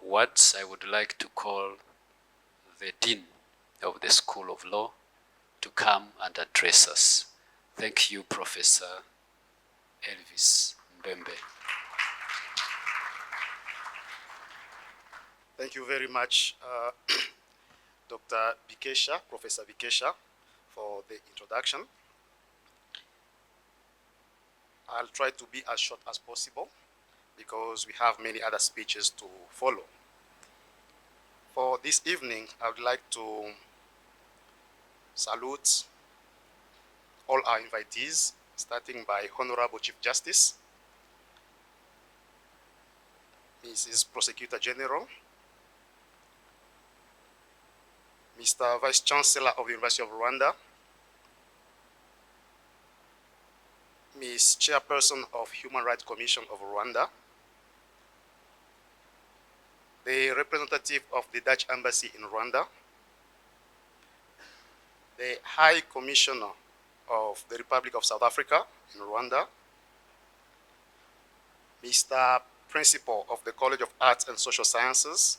words, I would like to call the Dean of the School of Law to come and address us. Thank you, Professor Elvis Mbembe. Thank you very much, Dr. Bikesha, Professor Bikesha, for the introduction. I'll try to be as short as possible because we have many other speeches to follow. For this evening, I would like to salute all our invitees, starting by Honorable Chief Justice, Mrs. Prosecutor General, Mr. Vice Chancellor of the University of Rwanda, Ms. Chairperson of Human Rights Commission of Rwanda, the representative of the Dutch Embassy in Rwanda, the High Commissioner of the Republic of South Africa in Rwanda, Mr. Principal of the College of Arts and Social Sciences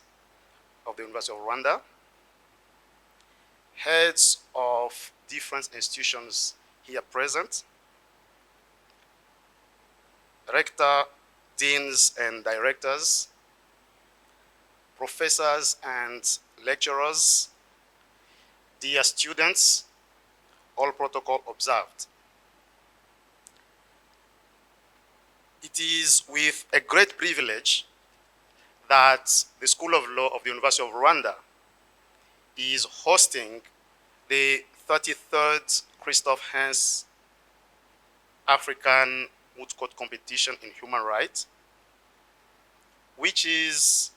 of the University of Rwanda, heads of different institutions here present, rector, deans, and directors, professors and lecturers, dear students, all protocol observed. It is with a great privilege that the School of Law of the University of Rwanda is hosting the 33rd Christof Heyns African Moot Court Competition in Human Rights, which is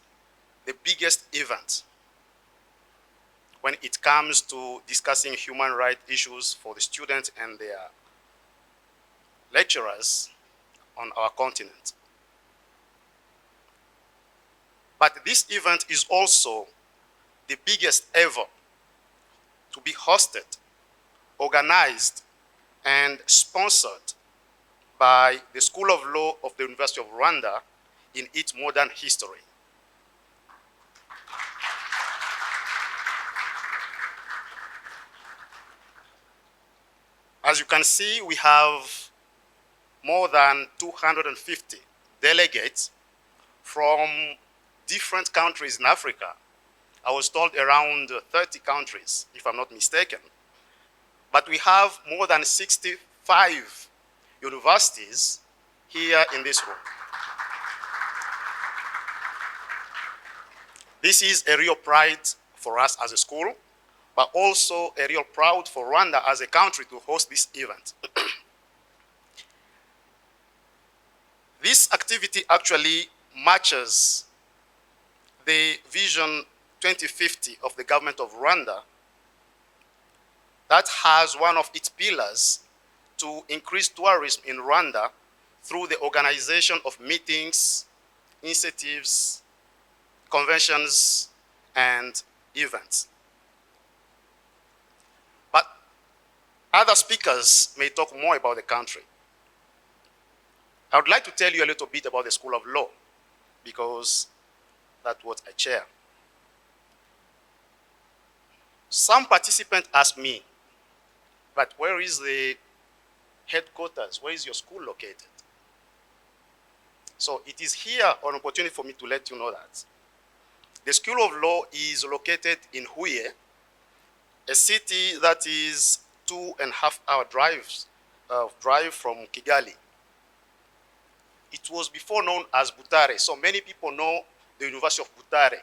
the biggest event when it comes to discussing human rights issues for the students and their lecturers on our continent. But this event is also the biggest ever to be hosted, organized, and sponsored by the School of Law of the University of Rwanda in its modern history. As you can see, we have more than 250 delegates from different countries in Africa. I was told around 30 countries, if I'm not mistaken. But we have more than 65 universities here in this room. This is a real pride for us as a school, but also a real pride for Rwanda as a country to host this event. This activity actually matches the Vision 2050 of the government of Rwanda that has one of its pillars to increase tourism in Rwanda through the organization of meetings, initiatives, conventions, and events. But other speakers may talk more about the country. I would like to tell you a little bit about the School of Law, because that's what I chair. Some participants ask me, but where is the headquarters? Where is your school located? So it is here an opportunity for me to let you know that the School of Law is located in Huye, a city that is 2.5 hour drive from Kigali. It was before known as Butare, so many people know the University of Butare.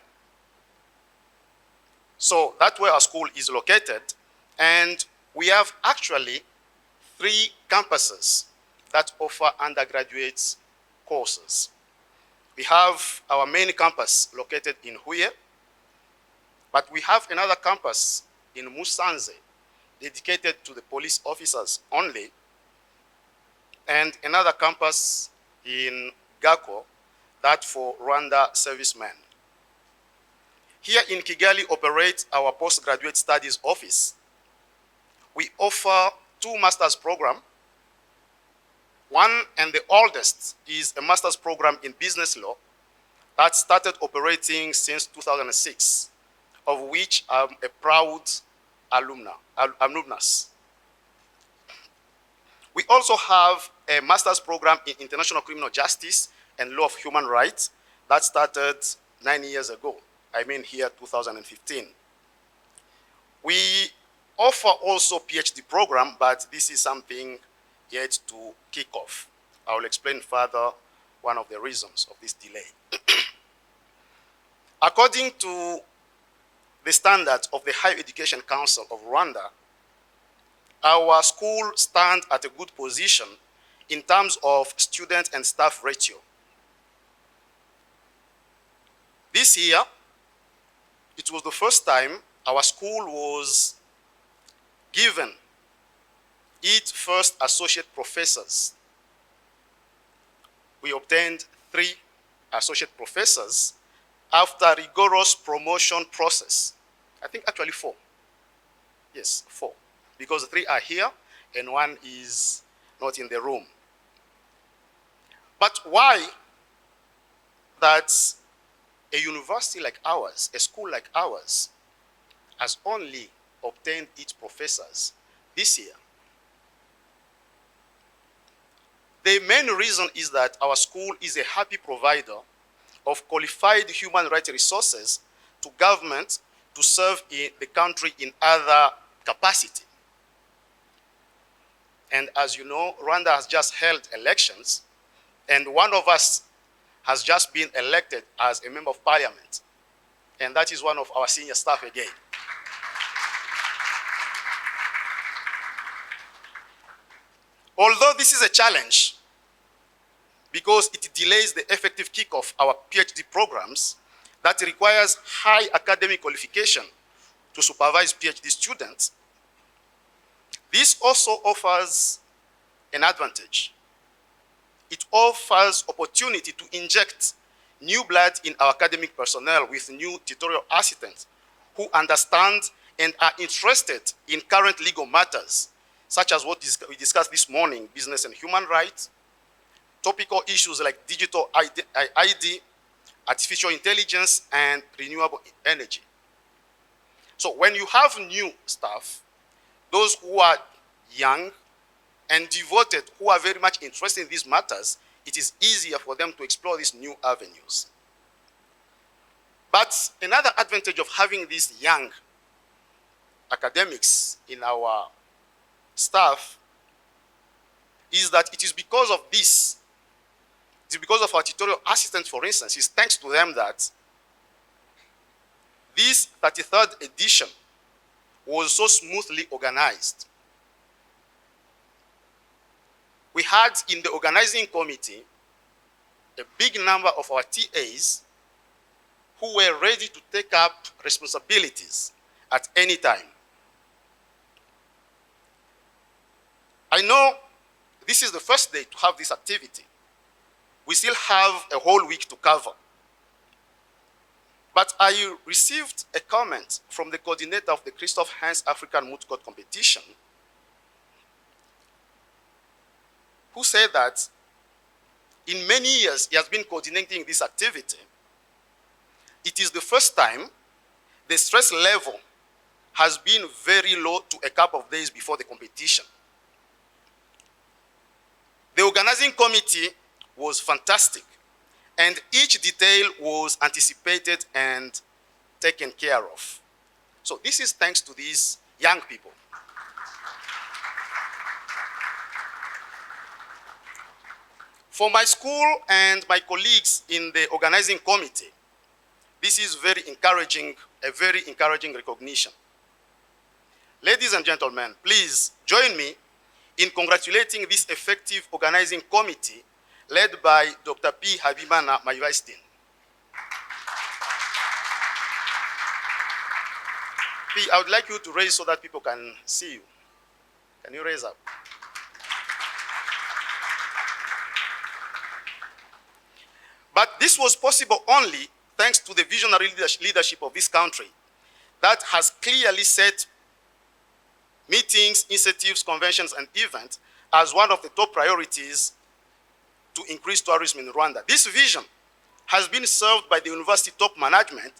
So that's where our school is located, and we have actually 3 campuses that offer undergraduate courses. We have our main campus located in Huye, but we have another campus in Musanze dedicated to the police officers only, and another campus in Gako, that for Rwanda servicemen. Here in Kigali operates our postgraduate studies office. We offer 2 master's programs. One and the oldest is a master's program in business law, that started operating since 2006, of which I'm a proud alumnus. We also have a master's program in international criminal justice and law of human rights that started 9 years ago. I mean here 2015. We offer also PhD program, but this is something yet to kick off. I will explain further one of the reasons of this delay. According to the standards of the Higher Education Council of Rwanda, our school stands at a good position in terms of student and staff ratio. This year, it was the first time our school was given its first associate professors. We obtained 3 associate professors after a rigorous promotion process. I think actually 4. Yes, 4. Because 3 are here and 1 is not in the room. But why that a university like ours, a school like ours, has only obtained its professors this year? The main reason is that our school is a happy provider of qualified human rights resources to government to serve in the country in other capacity. And as you know, Rwanda has just held elections, and one of us has just been elected as a member of parliament. And that is one of our senior staff again. Although this is a challenge, because it delays the effective kickoff of our PhD programs that requires high academic qualification to supervise PhD students, this also offers an advantage. It offers opportunity to inject new blood in our academic personnel with new tutorial assistants who understand and are interested in current legal matters, such as what we discussed this morning, business and human rights, topical issues like digital ID, artificial intelligence, and renewable energy. So when you have new staff, those who are young and devoted, who are very much interested in these matters, it is easier for them to explore these new avenues. But another advantage of having these young academics in our staff is that it is because of this, it is because of our tutorial assistants, for instance, it's thanks to them that this 33rd edition was so smoothly organized. We had in the organizing committee a big number of our TAs who were ready to take up responsibilities at any time. I know this is the first day to have this activity. We still have a whole week to cover. But I received a comment from the coordinator of the Christof Heyns African Moot Court competition, who said that in many years he has been coordinating this activity. It is the first time the stress level has been very low to a couple of days before the competition. The organizing committee was fantastic, and each detail was anticipated and taken care of. So this is thanks to these young people. For my school and my colleagues in the organizing committee, this is very encouraging, a very encouraging recognition. Ladies and gentlemen, please join me in congratulating this effective organizing committee led by Dr. P. Habimana, my vice dean. P, I would like you to raise so that people can see you. Can you raise up? But this was possible only thanks to the visionary leadership of this country that has clearly set meetings, initiatives, conventions, and events as one of the top priorities to increase tourism in Rwanda. This vision has been served by the university top management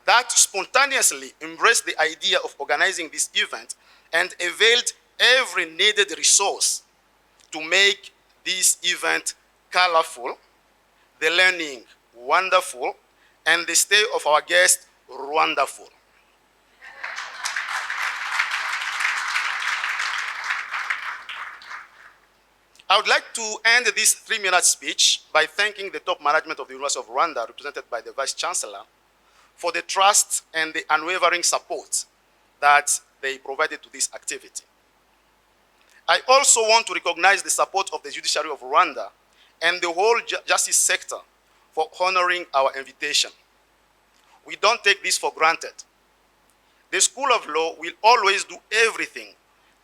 that spontaneously embraced the idea of organizing this event and availed every needed resource to make this event colorful, the learning wonderful, and the stay of our guests Rwandaful. I would like to end this 3-minute speech by thanking the top management of the University of Rwanda, represented by the Vice Chancellor, for the trust and the unwavering support that they provided to this activity. I also want to recognize the support of the judiciary of Rwanda and the whole justice sector for honoring our invitation. We don't take this for granted. The School of Law will always do everything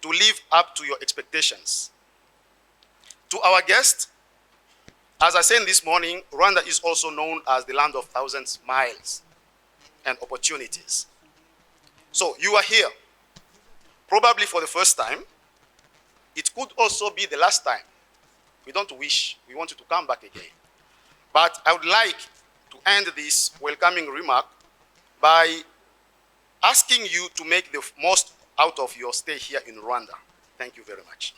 to live up to your expectations. To our guests, as I said this morning, Rwanda is also known as the land of 1,000 smiles and opportunities. So you are here, probably for the first time. It could also be the last time. We don't wish, we want you to come back again. But I would like to end this welcoming remark by asking you to make the most out of your stay here in Rwanda. Thank you very much.